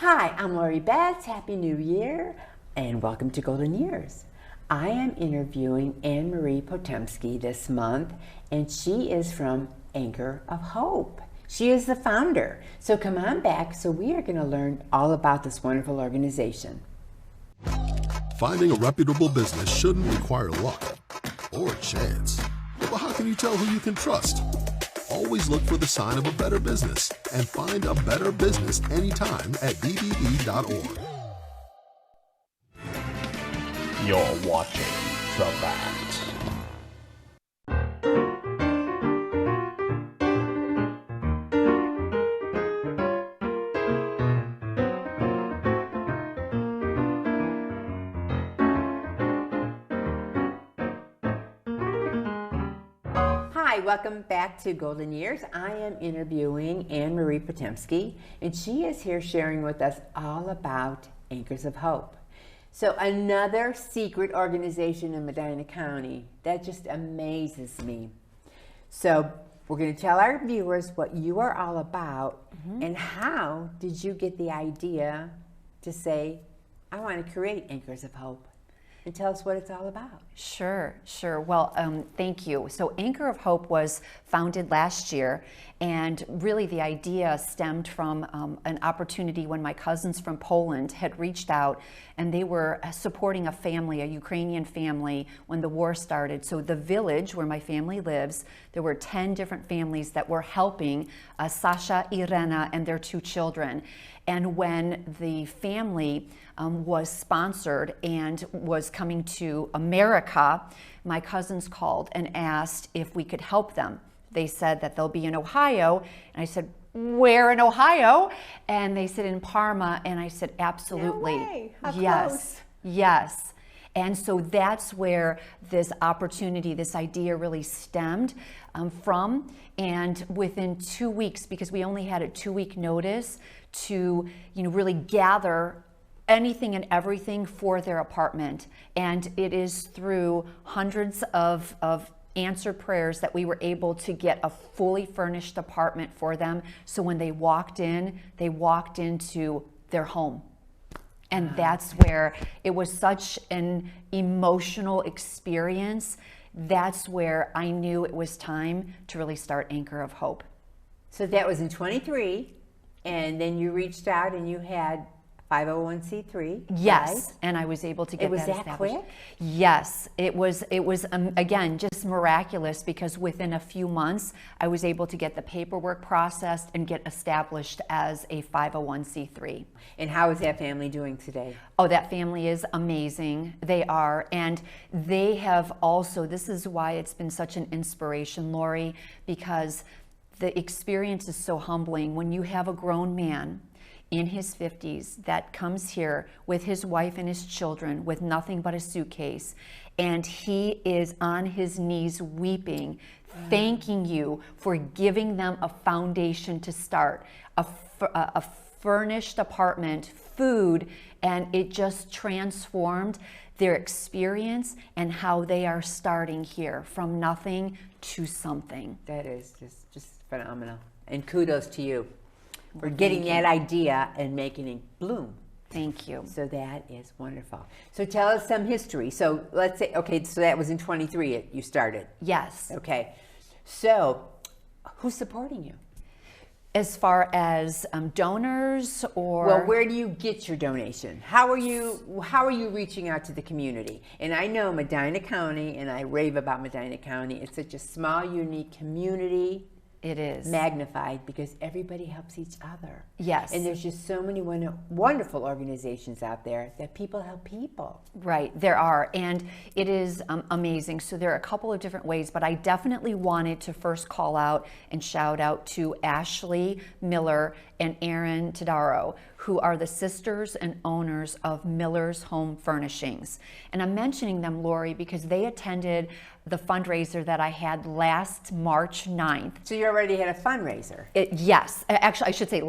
Hi, I'm Lori Betts. Happy New Year and welcome to Golden Years. I am interviewing Anne-Marie Potemski this month, and she is from Anchor of Hope. She is the founder. So come on back, so we are going to learn all about this wonderful organization. Finding a reputable business shouldn't require luck or chance. But how can you tell who you can trust? Always look for the sign of a better business and find a better business anytime at bbb.org. You're watching The Fact. Hi, welcome back to Golden Years. I am interviewing Anne-Marie Potemski, and she is here sharing with us all about Anchors of Hope. So another secret organization in Medina County. That just amazes me. So we're going to tell our viewers what you are all about, and how did you get the idea to say, I want to create Anchors of Hope? And tell us what it's all about. Sure. Well, thank you. So Anchor of Hope was founded last year, and really the idea stemmed from an opportunity when my cousins from Poland had reached out, and they were supporting a family, a Ukrainian family, when the war started. So the village where my family lives, there were 10 different families that were helping Sasha, Irena, and their 2 children. And when the family was sponsored and was coming to America, my cousins called and asked if we could help them. They said that they'll be in Ohio, and I said, where in Ohio? And they said in Parma, and I said, absolutely. No way. How yes, yes. And so that's where this opportunity, this idea really stemmed from. And within 2 weeks, because we only had a 2-week notice to, really gather anything and everything for their apartment. And it is through hundreds of answered prayers that we were able to get a fully furnished apartment for them. So when they walked into their home. And that's where it was such an emotional experience. That's where I knew it was time to really start Anchor of Hope. So that was in 23, and then you reached out and you had 501c3. Yes, right? and I was able to get It was that that established. quick? Yes, it was again just miraculous, because within a few months I was able to get the paperwork processed and get established as a 501c3. And how is that family doing today? Oh, that family is amazing. They are, and they have also, this is why it's been such an inspiration, Lori, because the experience is so humbling when you have a grown man in his 50s that comes here with his wife and his children with nothing but a suitcase, and he is on his knees weeping, thanking you for giving them a foundation to start, a furnished apartment, food, and it just transformed their experience and how they are starting here from nothing to something. That is just phenomenal. And kudos to you for getting that idea and making it bloom. Thank you. So that is wonderful. So tell us some history. So let's say, okay, so that was in 23 you started. Yes. Okay. So who's supporting you? As far as donors, or Well, where do you get your donation? How are you reaching out to the community? And I know Medina County, and I rave about Medina County. It's such a small, unique community. It is magnified because everybody helps each other. Yes. And there's just so many wonderful organizations out there that people help people. Right, there are, and it is amazing. So there are a couple of different ways, but I definitely wanted to first call out and shout out to Ashley Miller and Erin Tadaro, who are the sisters and owners of Miller's Home Furnishings. And I'm mentioning them, Lori, because they attended the fundraiser that I had last March 9th. So you already had a fundraiser? Yes, actually I should say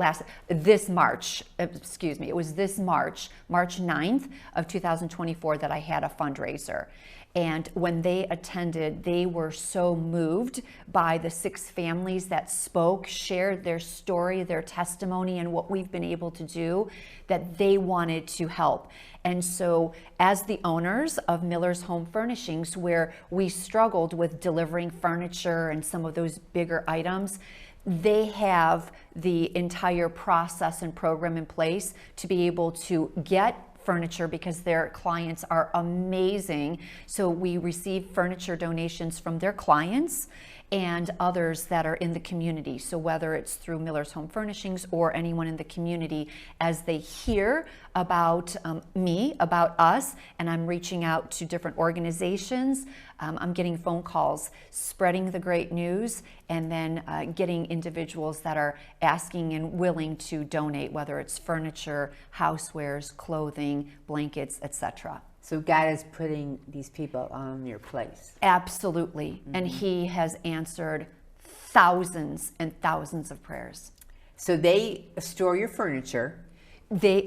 this March, excuse me, it was this March 9th of 2024 that I had a fundraiser. And when they attended, they were so moved by the 6 families that spoke, shared their story, their testimony, and what we've been able to do, that they wanted to help. And so as the owners of Miller's Home Furnishings, where we struggled with delivering furniture and some of those bigger items, they have the entire process and program in place to be able to get furniture, because their clients are amazing. So we receive furniture donations from their clients and others that are in the community. So whether it's through Miller's Home Furnishings or anyone in the community, as they hear about me, about us, and I'm reaching out to different organizations, I'm getting phone calls, spreading the great news, and then getting individuals that are asking and willing to donate, whether it's furniture, housewares, clothing, blankets, etc. So God is putting these people on your place. Absolutely. And He has answered thousands and thousands of prayers. So they store your furniture.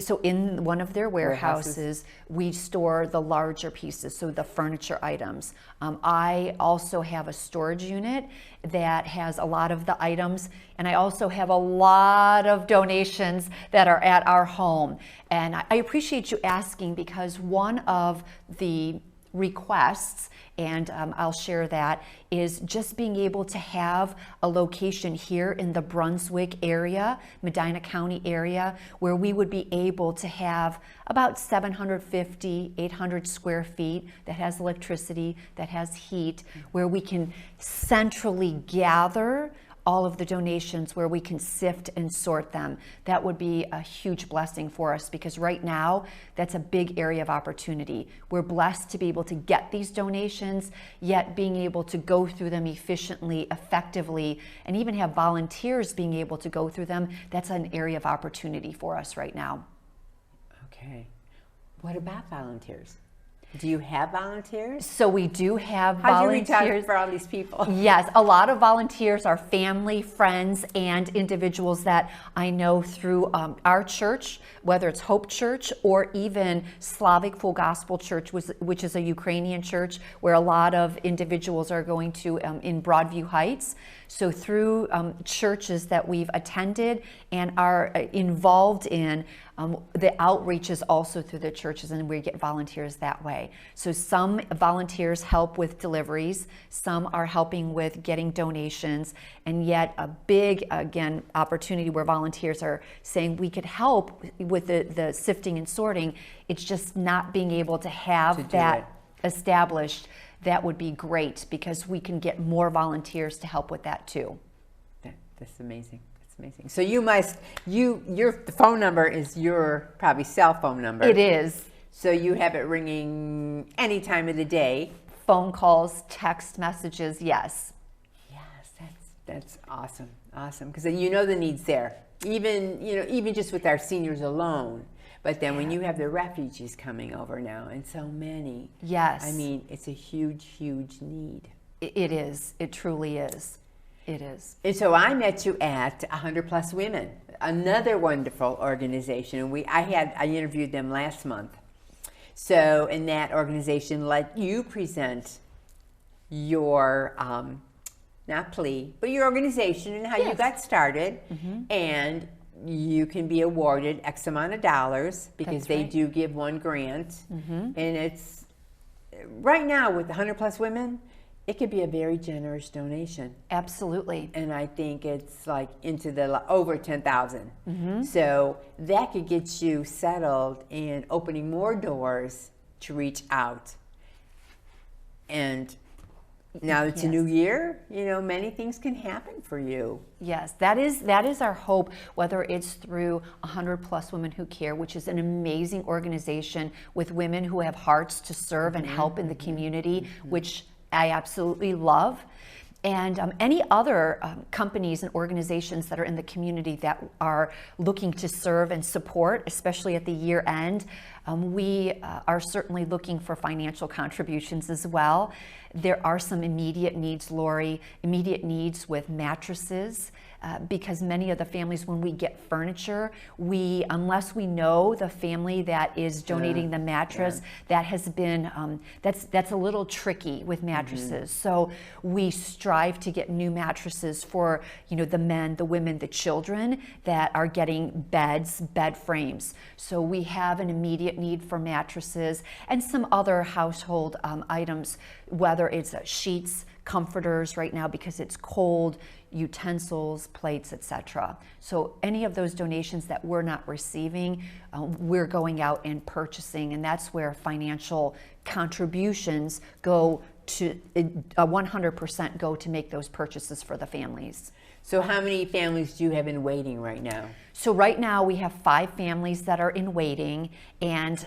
So in one of their warehouses, we store the larger pieces, so the furniture items. I also have a storage unit that has a lot of the items, and I also have a lot of donations that are at our home. And I appreciate you asking, because one of the requests, and I'll share that, is just being able to have a location here in the Brunswick area, Medina County area, where we would be able to have about 750, 800 square feet that has electricity, that has heat, where we can centrally gather all of the donations, where we can sift and sort them. That would be a huge blessing for us, because right now that's a big area of opportunity. We're blessed to be able to get these donations, yet being able to go through them efficiently, effectively, and even have volunteers being able to go through them. That's an area of opportunity for us right now. Okay. What about volunteers? Do you have volunteers? So we do have How do you reach volunteers. out for all these people? Yes, a lot of volunteers are family, friends, and individuals that I know through our church, whether it's Hope Church or even Slavic Full Gospel Church, which is a Ukrainian church where a lot of individuals are going to in Broadview Heights. So through churches that we've attended and are involved in, the outreach is also through the churches, and we get volunteers that way. So some volunteers help with deliveries, some are helping with getting donations, and yet a big, again, opportunity where volunteers are saying we could help with the sifting and sorting. It's just not being able to have that established. That would be great, because we can get more volunteers to help with that too. That's amazing. That's amazing. So your phone number is your probably cell phone number. It is. So you have it ringing any time of the day. Phone calls, text messages, yes. Yes, that's awesome. Awesome. Because then you know the needs there. Even just with our seniors alone. But then when you have the refugees coming over now, and so many. Yes. I mean, it's a huge, huge need. It is. It truly is. It is. And so I met you at 100 Plus Women, another wonderful organization. And I interviewed them last month. So in that organization, let you present your, not plea, but your organization and how you got started. And you can be awarded X amount of dollars, because they do give one grant. And it's right now with 100 Plus Women, it could be a very generous donation. Absolutely. And I think it's like into the over 10,000. So that could get you settled and opening more doors to reach out. And now it's a new year, many things can happen for you. Yes, that is our hope, whether it's through 100 Plus Women Who Care, which is an amazing organization with women who have hearts to serve and help in the community, which I absolutely love. And any other companies and organizations that are in the community that are looking to serve and support, especially at the year end. We are certainly looking for financial contributions as well. There are some immediate needs, Lori, immediate needs with mattresses, because many of the families, when we get furniture, unless we know the family that is donating the mattress, that has been, that's a little tricky with mattresses. So we strive to get new mattresses for, the men, the women, the children that are getting bed frames. So we have an immediate need for mattresses and some other household items, whether it's sheets, comforters right now because it's cold, utensils, plates, etc. So any of those donations that we're not receiving, we're going out and purchasing, and that's where financial contributions go to 100% go to make those purchases for the families. So how many families do you have in waiting right now? So right now we have 5 families that are in waiting, and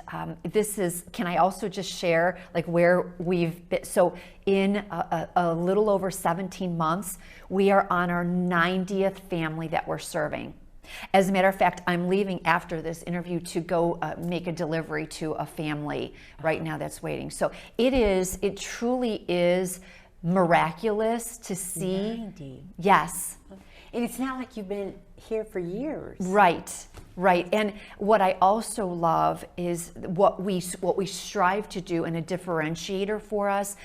can I also just share like where we've been? So in a little over 17 months, we are on our 90th family that we're serving. As a matter of fact, I'm leaving after this interview to go make a delivery to a family right now that's waiting. So it truly is miraculous to see. 90. Yes. And it's not like you've been here for years. Right. And what I also love is what we strive to do, and a differentiator for us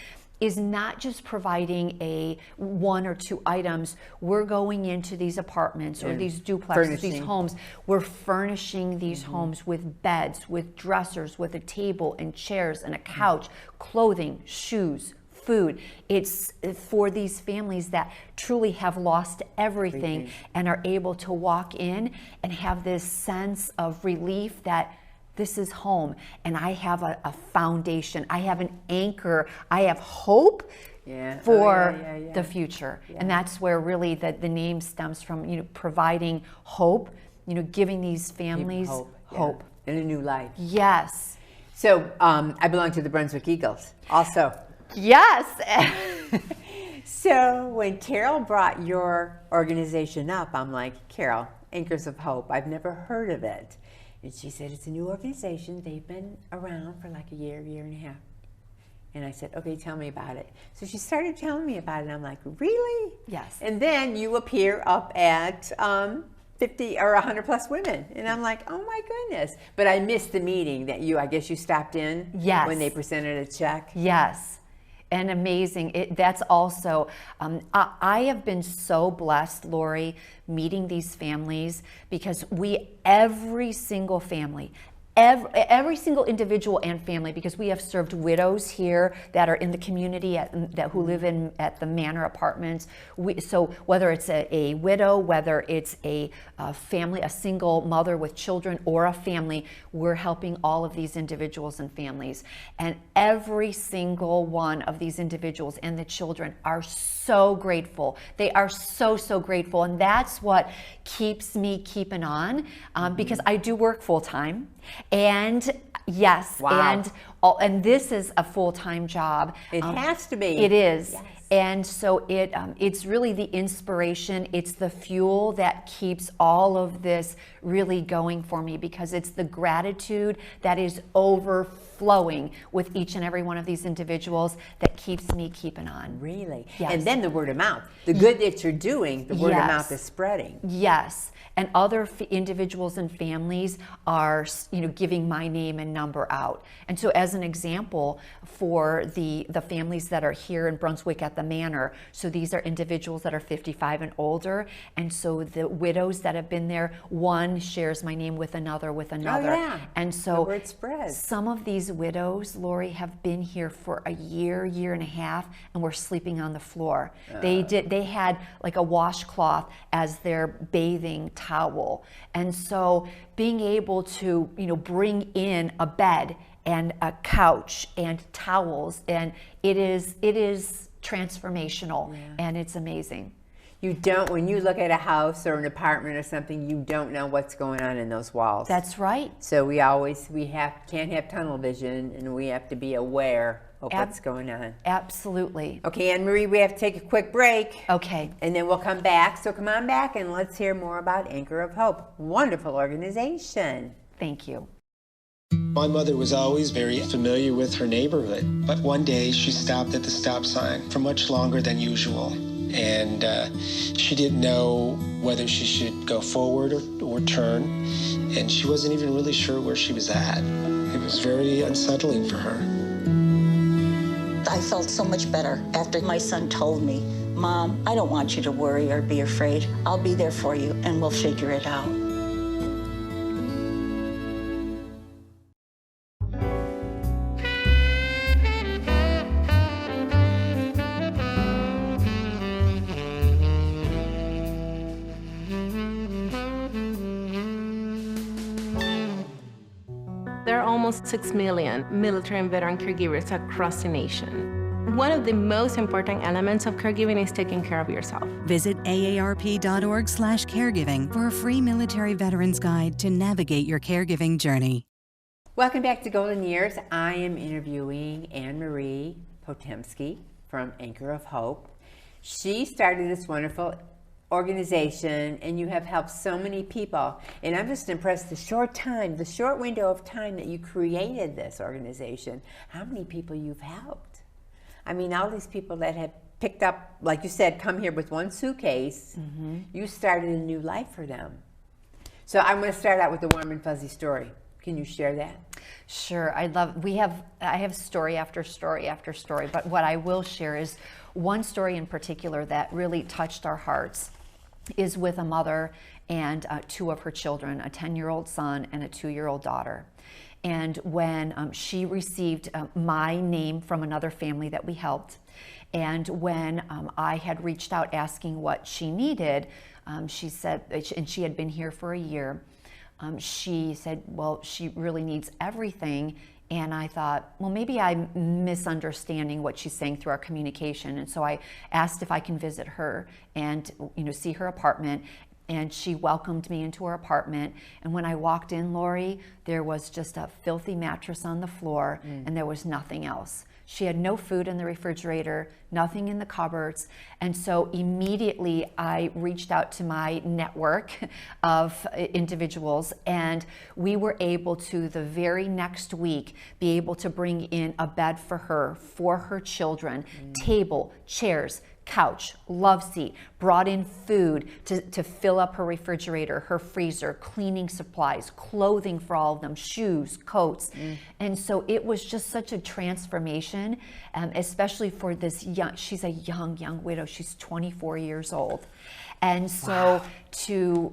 is not just providing a 1 or 2 items. We're going into these apartments or these duplexes, these homes. We're furnishing these homes with beds, with dressers, with a table and chairs and a couch, clothing, shoes, food. It's for these families that truly have lost everything and are able to walk in and have this sense of relief that this is home, and I have a foundation, I have an anchor, I have hope for the future. And that's where really the name stems from, providing hope, giving these families hope. And a new life. Yes. So I belong to the Brunswick Eagles also. Yes. So when Carol brought your organization up, I'm like, Carol, Anchors of Hope, I've never heard of it. And she said, it's a new organization. They've been around for like a year and a half. And I said, okay, tell me about it. So she started telling me about it. And I'm like, really? Yes. And then you appear up at 50 or 100 plus women. And I'm like, oh my goodness. But I missed the meeting that I guess you stopped in when they presented a check. Yes. And amazing. That's also, I have been so blessed, Lori, meeting these families, because every single family, every single individual and family, because we have served widows here that are in the community who live at the Manor Apartments. So whether it's a widow, whether it's a family, a single mother with children, or a family, we're helping all of these individuals and families. And every single one of these individuals and the children are so grateful. They are so grateful. And that's what keeps me keeping on, because I do work full time. And yes, and this is a full-time job. It has to be. It is. Yes. And so it's really the inspiration, it's the fuel that keeps all of this really going for me, because it's the gratitude that is overflowing with each and every one of these individuals that keeps me keeping on. Really? Yes. And then the word of mouth. The good that you're doing, the word of mouth is spreading. Yes. And other individuals and families are, giving my name and number out. And so as an example, for the families that are here in Brunswick at the Manor, so these are individuals that are 55 and older, and so the widows that have been there, one shares my name with another. Oh, yeah. And so the word spreads. Some of these widows, Lori, have been here for a year and a half, and were sleeping on the floor. They had like a washcloth as their bathing towel. And so being able to, bring in a bed and a couch and towels, and it is transformational, and it's amazing. When you look at a house or an apartment or something, you don't know what's going on in those walls. That's right. So can't have tunnel vision, and we have to be aware of what's going on. Absolutely. Okay, Anne-Marie, we have to take a quick break. Okay. And then we'll come back. So come on back and let's hear more about Anchor of Hope. Wonderful organization. Thank you. My mother was always very familiar with her neighborhood, but one day she stopped at the stop sign for much longer than usual. And she didn't know whether she should go forward or turn, and she wasn't even really sure where she was at. It was very unsettling for her. I felt so much better after my son told me, "Mom, I don't want you to worry or be afraid. I'll be there for you and we'll figure it out." There are almost 6 million military and veteran caregivers across the nation. One of the most important elements of caregiving is taking care of yourself. Visit aarp.org/caregiving for a free military veterans guide to navigate your caregiving journey. Welcome back to Golden Years. I am interviewing Anne-Marie Potemski from Anchor of Hope. She started this wonderful organization, and you have helped so many people. And I'm just impressed the short window of time that you created this organization, how many people you've helped. I mean, all these people that have picked up, like you said, come here with one suitcase, you started a new life for them. So I'm going to start out with the warm and fuzzy story. Can you share that? Sure. I have story after story after story, but what I will share is one story in particular that really touched our hearts is with a mother and two of her children, a 10-year-old son and a 2-year-old daughter. And when she received my name from another family that we helped, and when I had reached out asking what she needed, she said, and she had been here for a year, she said, well, she really needs everything. And I thought, well, maybe I'm misunderstanding what she's saying through our communication. And so I asked if I can visit her and see her apartment. And she welcomed me into her apartment. And when I walked in, Lori, there was just a filthy mattress on the floor, and there was nothing else. She had no food in the refrigerator, nothing in the cupboards. And so immediately I reached out to my network of individuals, and we were able to, the very next week, be able to bring in a bed for her children, table, chairs, couch, love seat, brought in food to fill up her refrigerator, her freezer, cleaning supplies, clothing for all of them, shoes, coats. And so it was just such a transformation, especially for this she's a young widow. She's 24 years old. And so to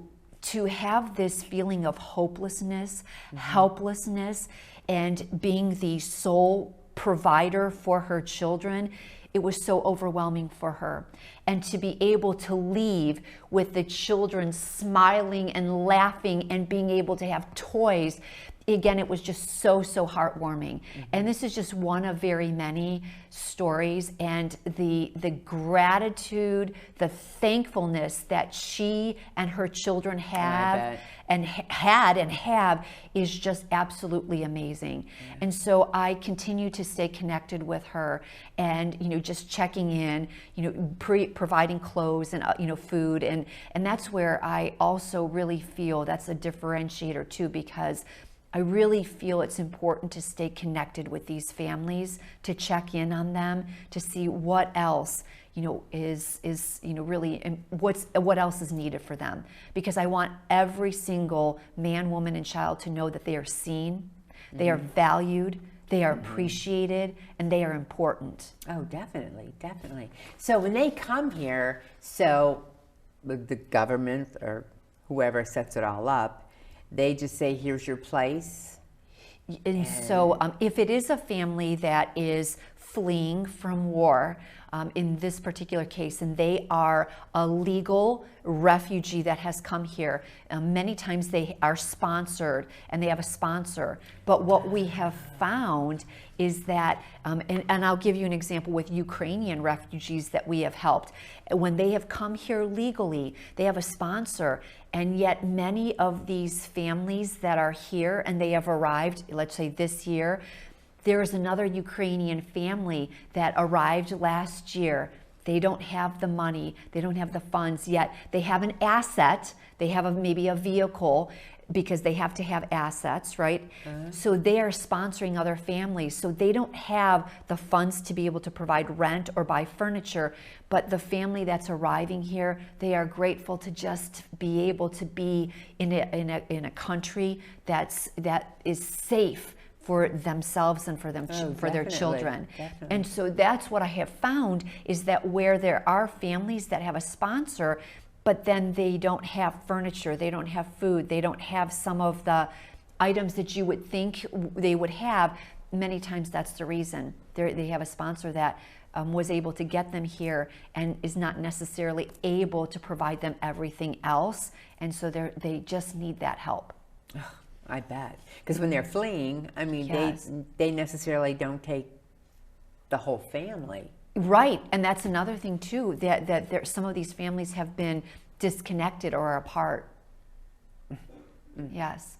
have this feeling of hopelessness, helplessness, and being the sole provider for her children, it was so overwhelming for her. And to be able to leave with the children smiling and laughing and being able to have toys, again, it was just so heartwarming. And this is just one of very many stories, and the gratitude, the thankfulness that she and her children have and have is just absolutely amazing. And so I continue to stay connected with her, and just checking in, providing clothes and food, and that's where I also really feel that's a differentiator too, because I really feel it's important to stay connected with these families, to check in on them, to see what else is really what else is needed for them, because I want every single man, woman, and child to know that they are seen, they are valued, they are appreciated, and they are important. Oh, definitely. So when they come here, so the government or whoever sets it all up, they just say, here's your place? And so if it is a family that is fleeing from war, in this particular case, and they are a legal refugee that has come here, many times they are sponsored and they have a sponsor. But what we have found is that, and I'll give you an example with Ukrainian refugees that we have helped. When they have come here legally, they have a sponsor, and yet many of these families that are here and they have arrived, let's say this year, there is another Ukrainian family that arrived last year. They don't have the money, they don't have the funds, yet they have an asset, they have maybe a vehicle. because they have to have assets, right? So they are sponsoring other families. So they don't have the funds to be able to provide rent or buy furniture. But the family that's arriving here, they are grateful to just be able to be in a country that is safe for themselves and for them for their children. Definitely. And so that's what I have found, is that where there are families that have a sponsor, but then they don't have furniture, they don't have food, they don't have some of the items that you would think they would have, many times that's the reason. They have a sponsor that was able to get them here and is not necessarily able to provide them everything else, and so they just need that help. I bet. Because when they're fleeing, I mean, Yes. they necessarily don't take the whole family. Right, and that's another thing too, that some of these families have been disconnected or apart. Yes.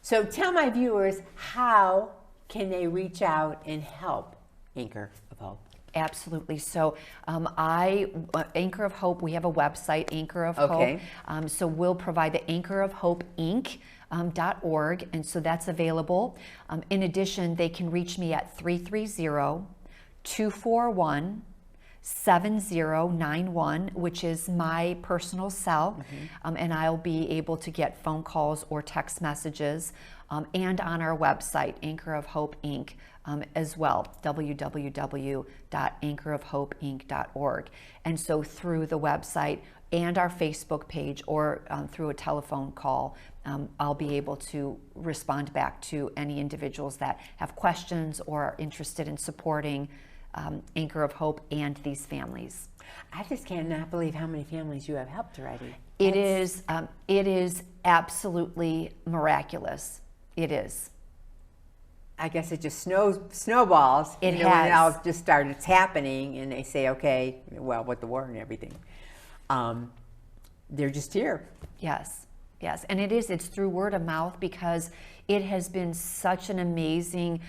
So tell my viewers, how can they reach out and help Anchor of Hope? Absolutely. So Anchor of Hope, we have a website, Anchor of Okay. Hope. So we'll provide the Anchor of Hope Inc. .org, and so that's available. In addition, they can reach me at 330-241-7091, which is my personal cell, and I'll be able to get phone calls or text messages, and on our website, Anchor of Hope Inc. As well, www.anchorofhopeinc.org. And so through the website and our Facebook page, or through a telephone call, I'll be able to respond back to any individuals that have questions or are interested in supporting Anchor of Hope and these families. I just cannot believe how many families you have helped already. It is absolutely miraculous. It is. I guess it just snowballs. It you know, when it has. all just starts happening, and they say, okay, well, with the war and everything, they're just here. Yes, yes, and it's through word of mouth, because it has been such an amazing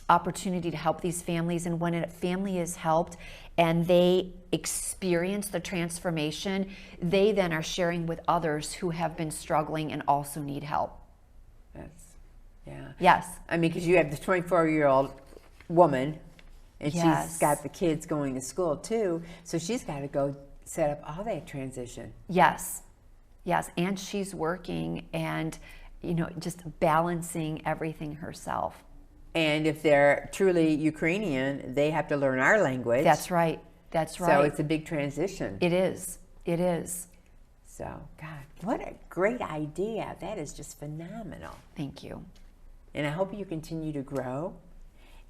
opportunity to help these families. And when a family is helped and they experience the transformation, they then are sharing with others who have been struggling and also need help. Yeah. Yes. I mean, because you have the 24-year-old woman, and Yes. she's got the kids going to school too, so she's got to go set up all that transition. Yes, yes, and she's working and, just balancing everything herself. And if they're truly Ukrainian, they have to learn our language. That's right. That's right. So it's a big transition. It is. It is. So, God, what a great idea. That is just phenomenal. Thank you. And I hope you continue to grow.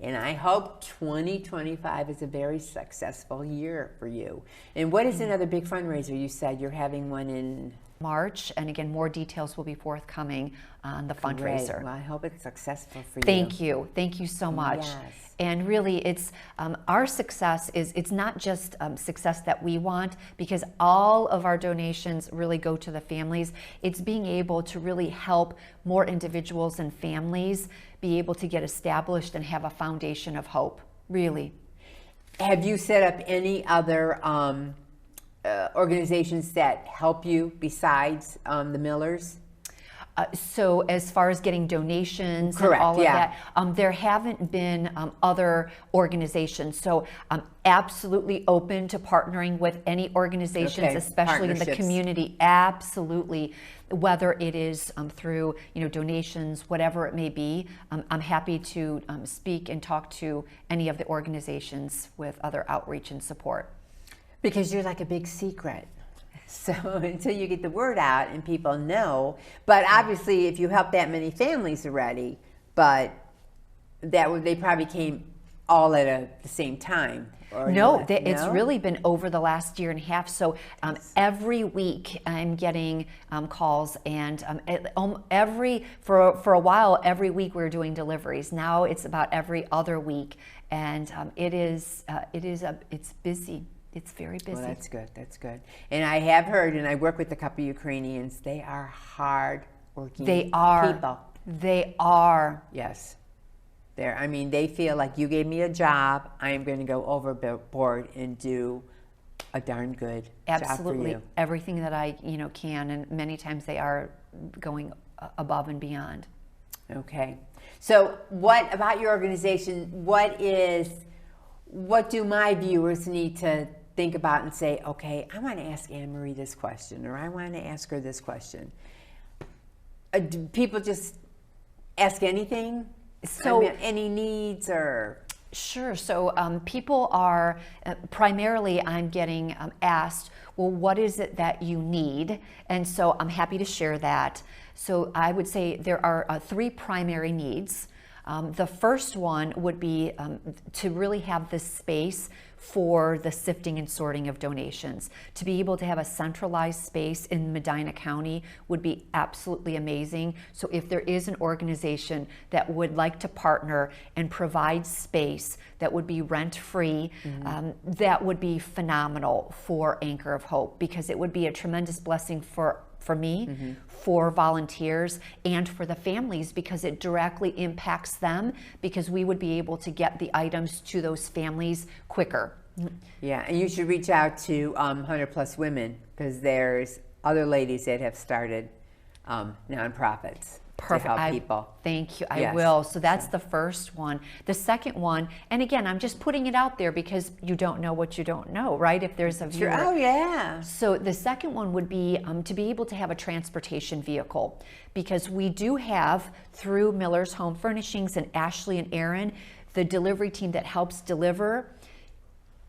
And I hope 2025 is a very successful year for you. And what is another big fundraiser? You said you're having one in March, and again, more details will be forthcoming on the fundraiser. Great. Well, I hope it's successful for you. Thank you. Thank you so much. Yes. And really, it's our success it's not just success that we want, because all of our donations really go to the families. It's being able to really help more individuals and families be able to get established and have a foundation of hope, really. Have you set up any other organizations that help you besides the Millers? So as far as getting donations Correct, and all of yeah. that, there haven't been other organizations. So I'm absolutely open to partnering with any organizations, Okay, especially in the partnerships. community. Absolutely. Whether it is through donations, whatever it may be, I'm happy to speak and talk to any of the organizations with other outreach and support. Because you're like a big secret. So until you get the word out and people know, but obviously if you help that many families already, but they probably came all at the same time. Or No, not, it's no? really been over the last year and a half. So every week I'm getting calls, and for a while every week we were doing deliveries. Now it's about every other week, and it's busy. It's very busy. Well, that's good. That's good. And I have heard, and I work with a couple Ukrainians. They are hard working. They are people. They are. Yes. They feel like you gave me a job. I am going to go overboard and do a darn good Absolutely. job for you. Everything that I can, and many times they are going above and beyond. Okay. So what about your organization? What do my viewers need to think about and say, okay, I want to ask Anne Marie this question, or I want to ask her this question? Do people just ask anything? So any needs or? Sure. So people are primarily, I'm getting asked, well, what is it that you need? And so I'm happy to share that. So I would say there are 3 primary needs. The first one would be to really have this space for the sifting and sorting of donations. To be able to have a centralized space in Medina County would be absolutely amazing. So if there is an organization that would like to partner and provide space that would be rent-free, that would be phenomenal for Anchor of Hope, because it would be a tremendous blessing for me, for volunteers, and for the families, because it directly impacts them, because we would be able to get the items to those families quicker. Yeah, and you should reach out to 100 Plus Women, because there's other ladies that have started nonprofits to help people. Thank you. I Yes. will. So that's the first one. The second one, and again, I'm just putting it out there because you don't know what you don't know, right? If there's a viewer. Oh, yeah. So the second one would be to be able to have a transportation vehicle, because we do have, through Miller's Home Furnishings and Ashley and Aaron, the delivery team that helps deliver.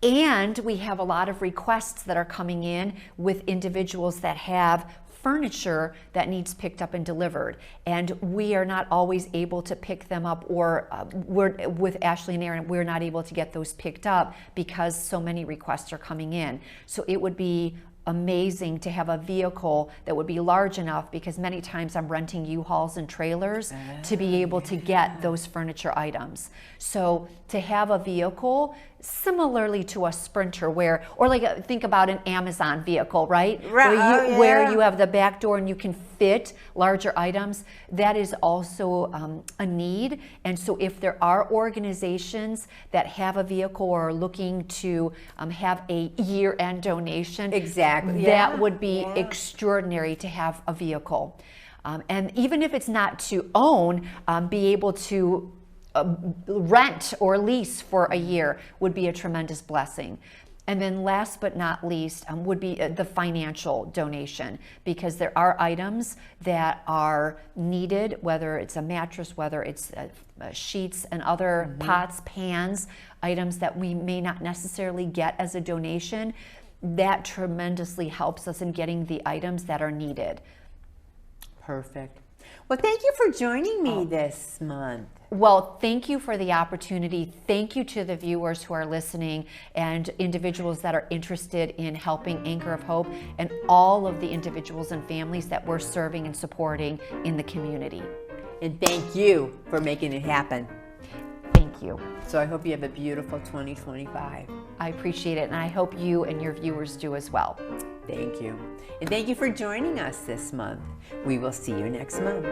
And we have a lot of requests that are coming in with individuals that have furniture that needs picked up and delivered, and we are not always able to pick them up, or with Ashley and Aaron, we're not able to get those picked up because so many requests are coming in. So it would be amazing to have a vehicle that would be large enough, because many times I'm renting U-Hauls and trailers to be able to get those furniture items. So to have a vehicle similarly to a Sprinter, or like think about an Amazon vehicle, right? Where you have the back door and you can fit larger items, that is also a need. And so if there are organizations that have a vehicle or are looking to have a year-end donation, that would be extraordinary to have a vehicle. And even if it's not to own, be able to rent or lease for a year would be a tremendous blessing. And then last but not least would be the financial donation, because there are items that are needed, whether it's a mattress, whether it's sheets and other pots, pans, items that we may not necessarily get as a donation. That tremendously helps us in getting the items that are needed. Perfect. Well, thank you for joining me this month. Well, thank you for the opportunity. Thank you to the viewers who are listening and individuals that are interested in helping Anchor of Hope, and all of the individuals and families that we're serving and supporting in the community. And thank you for making it happen. Thank you. So I hope you have a beautiful 2025. I appreciate it, and I hope you and your viewers do as well. Thank you. And thank you for joining us this month. We will see you next month.